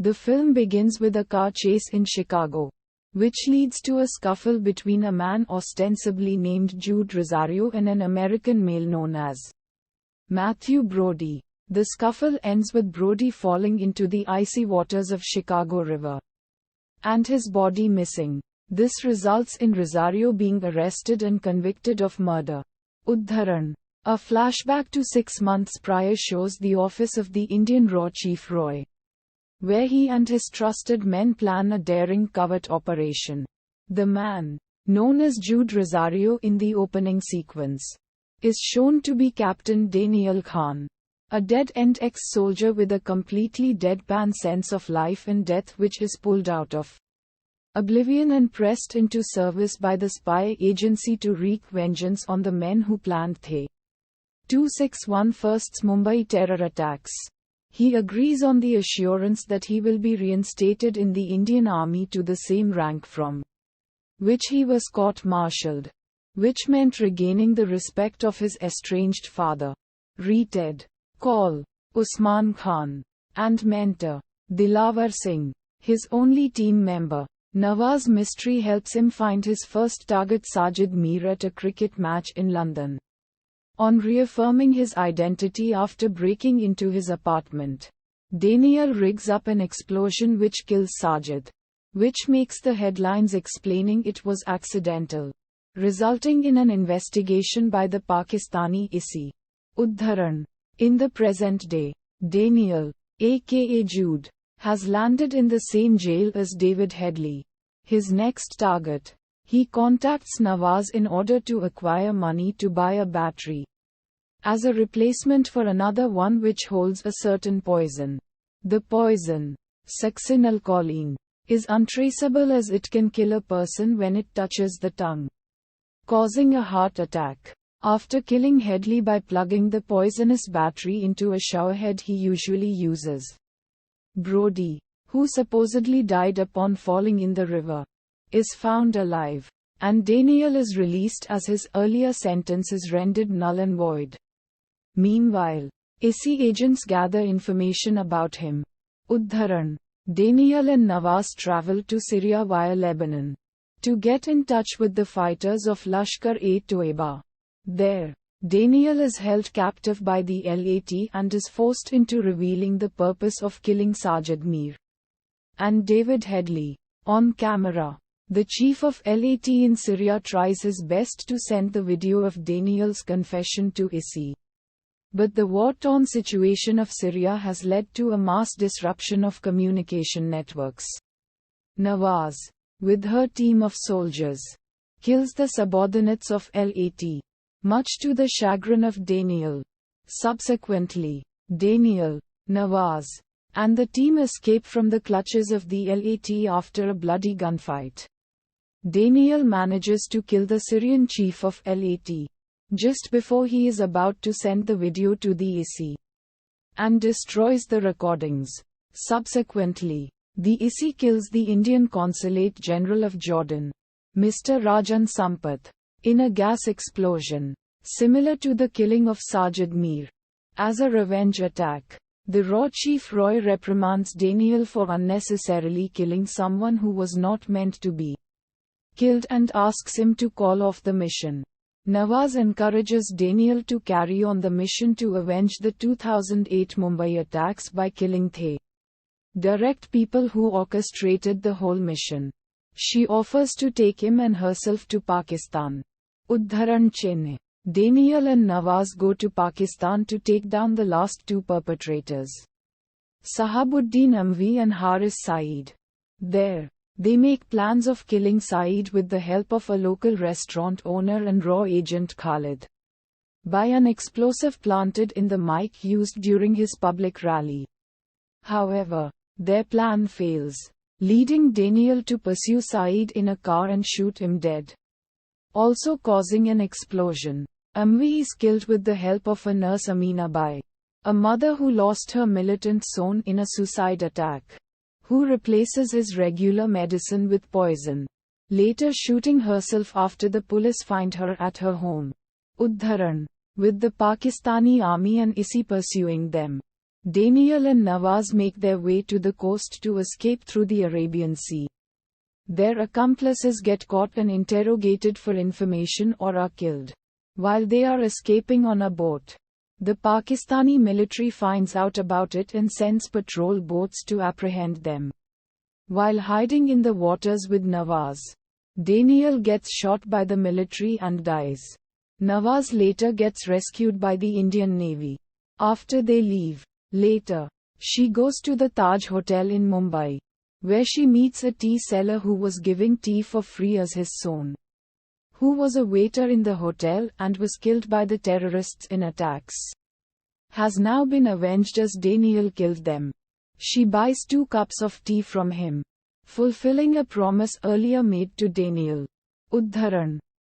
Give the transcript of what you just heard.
The film begins with a car chase in Chicago, which leads to a scuffle between a man ostensibly named Jude Rosario and an American male known as Matthew Brody. The scuffle ends with Brody falling into the icy waters of Chicago River and his body missing. This results in Rosario being arrested and convicted of murder. Uddharan. A flashback to 6 months prior shows the office of the Indian Raw Chief Roy, where he and his trusted men plan a daring covert operation. The man, known as Jude Rosario in the opening sequence, is shown to be Captain Daniyal Khan, a dead-end ex-soldier with a completely deadpan sense of life and death which is pulled out of oblivion and pressed into service by the spy agency to wreak vengeance on the men who planned the 261st Mumbai terror attacks. He agrees on the assurance that he will be reinstated in the Indian Army to the same rank from which he was court-martialed, which meant regaining the respect of his estranged father, Ted Call, Usman Khan, and mentor, Dilawar Singh, his only team member. Nawaz Mystery helps him find his first target Sajid Mir at a cricket match in London. On reaffirming his identity after breaking into his apartment, Daniyal rigs up an explosion which kills Sajid, which makes the headlines explaining it was accidental, resulting in an investigation by the Pakistani ISI. Uddharan. In the present day, Daniyal, aka Jude, has landed in the same jail as David Headley, his next target. He contacts Nawaz in order to acquire money to buy a battery as a replacement for another one which holds a certain poison. The poison, succinylcholine, is untraceable as it can kill a person when it touches the tongue, causing a heart attack. After killing Headley by plugging the poisonous battery into a showerhead he usually uses, Brody, who supposedly died upon falling in the river, is found alive, and Daniyal is released as his earlier sentence is rendered null and void. Meanwhile, ISI agents gather information about him. Uddharan. Daniyal and Nawaz travel to Syria via Lebanon to get in touch with the fighters of Lashkar-e-Toiba. There, Daniyal is held captive by the LAT and is forced into revealing the purpose of killing Sajid Mir and David Headley. On camera, the chief of LAT in Syria tries his best to send the video of Daniyal's confession to ISI. But the war-torn situation of Syria has led to a mass disruption of communication networks. Nawaz, with her team of soldiers, kills the subordinates of LAT, much to the chagrin of Daniyal. Subsequently, Daniyal, Nawaz, and the team escape from the clutches of the LAT after a bloody gunfight. Daniyal manages to kill the Syrian chief of LAT just before he is about to send the video to the ISI, and destroys the recordings. Subsequently, the ISI kills the Indian Consulate General of Jordan, Mr. Rajan Sampath, in a gas explosion, similar to the killing of Sajid Mir. As a revenge attack, the Raw Chief Roy reprimands Daniyal for unnecessarily killing someone who was not meant to be killed and asks him to call off the mission. Nawaz encourages Daniyal to carry on the mission to avenge the 2008 Mumbai attacks by killing the direct people who orchestrated the whole mission. She offers to take him and herself to Pakistan. Uddharan Chinne. Daniyal and Nawaz go to Pakistan to take down the last two perpetrators, Sahabuddin Amvi and Haris Saeed. There, they make plans of killing Saeed with the help of a local restaurant owner and raw agent Khalid, by an explosive planted in the mic used during his public rally. However, their plan fails, leading Daniyal to pursue Saeed in a car and shoot him dead, also causing an explosion. Amvi is killed with the help of a nurse Amina Bai, a mother who lost her militant son in a suicide attack, who replaces his regular medicine with poison, later shooting herself after the police find her at her home. Uddharan. With the Pakistani army and ISI pursuing them, Daniyal and Nawaz make their way to the coast to escape through the Arabian Sea. Their accomplices get caught and interrogated for information or are killed. While they are escaping on a boat, the Pakistani military finds out about it and sends patrol boats to apprehend them. While hiding in the waters with Nawaz, Daniyal gets shot by the military and dies. Nawaz later gets rescued by the Indian Navy. After they leave, later, she goes to the Taj Hotel in Mumbai, where she meets a tea seller who was giving tea for free as his son, who was a waiter in the hotel and was killed by the terrorists in attacks. Has now been avenged as Daniyal killed them. She buys 2 cups of tea from him, fulfilling a promise earlier made to Daniyal. Udharan